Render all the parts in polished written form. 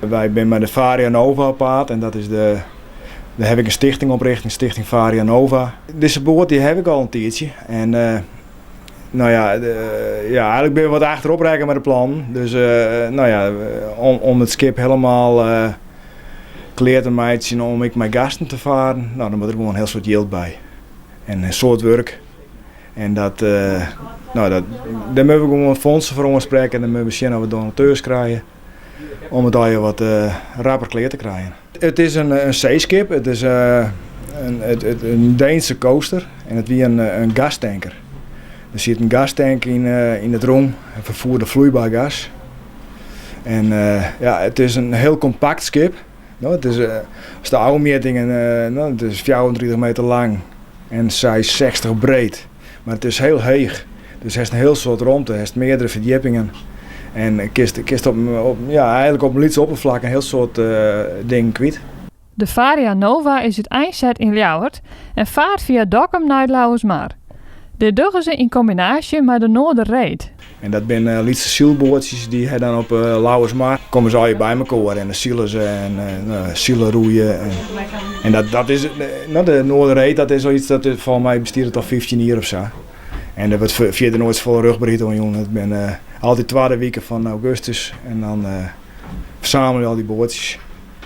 Wij zijn met de Varia Nova paard en dat is daar heb ik een stichting opricht, een stichting Varia Nova. Deze boot die heb ik al een tijdje en nou ja, eigenlijk ben ik wat achterop rijden met de plan. Dus nou ja, om het schip helemaal klaar te maken om ik mijn gasten te varen, nou, dan moet er gewoon een heel soort yield bij. En een soort werk. En nou, daar moeten we gewoon fondsen voor ons spreken en dan moeten we zien of we donateurs krijgen. Om het al je wat rapper klaar te krijgen. Het is een zeeskip, het is een Deense coaster en het is een gastanker. Er zit een gastank in het room, en vervoerde vloeibaar gas. En ja, het is een heel compact schip. Nou, het is, als de oude metingen, nou, het is 34 meter lang en 60 breed. Maar het is heel heeg, dus het heeft een heel soort ruimte, het heeft meerdere verdiepingen. En kist eigenlijk op een lietse oppervlak een heel soort dingen kwijt. De Varia Nova is het eindzet in Ljouwert en vaart via Dokkum naar het Lauwersmaar. Dit doen ze in combinatie met de Noorderreed. En dat zijn lietse zielbootjes die dan op Lauwersmaar komen ze al je bij elkaar en dan zielen ze en zielen roeien. En dat is, nou, de Noorderreed dat is zoiets dat voor mij bestiert het al 15 jaar of zo. En dat wordt via nooit vol rugbericht om, jongen. Het ben altijd tweede weken van augustus en dan verzamelen we al die bootjes.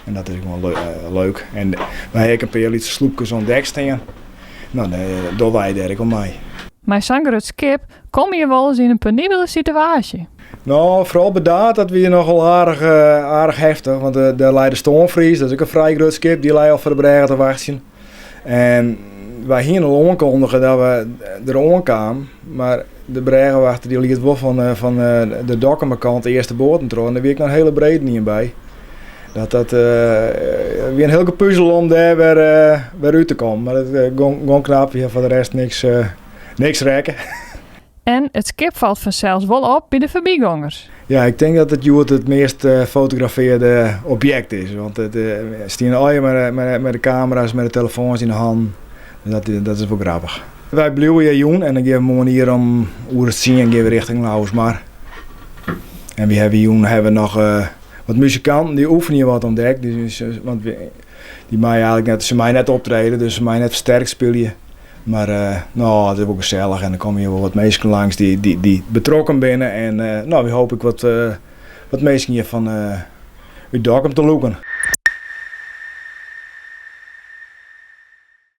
En dat is gewoon leuk. En wij hebben een paar lietse sloepjes ontdekt staan. Nou, daar doen wij daar ook mee. Maar zonder het schip kom je wel eens in een penibele situatie. Nou, vooral bedaard dat we hier nogal aardig heftig. Want daar leidt de Stormvries, dat is ook een vrij groot schip, die leidt al voor de bregen te wachten. En wij gingen al aankondigen dat we er aankwamen, maar de bregenwachter die liet wel van de Dokkumerkant de eerste boten trouwen. Daar weet ik nog een hele breed niet bij. Dat weer een hele puzzel om daar weer uit te komen. Maar het gewoon knap, hier voor de rest niks rekken. En het schip valt vanzelfs wel op bij de voorbijgangers. Ja, ik denk dat het meest gefotografeerde object is. Want het staan al je met de camera's, met de telefoons in de hand. Dat is wel grappig. Wij blijven hier jong en dan geven we hier om hoe het zien en gaan we richting Lauwersmaar. En we hebben hier nog wat muzikanten die oefenen hier wat ontdekt. Want die mij eigenlijk net optreden, dus ze mij net versterkt spelen. Maar nou, het is wel gezellig en dan komen hier wel wat mensen langs die betrokken binnen. En nou, we hoop ik wat mensen hier van uit Dokkum te loeken.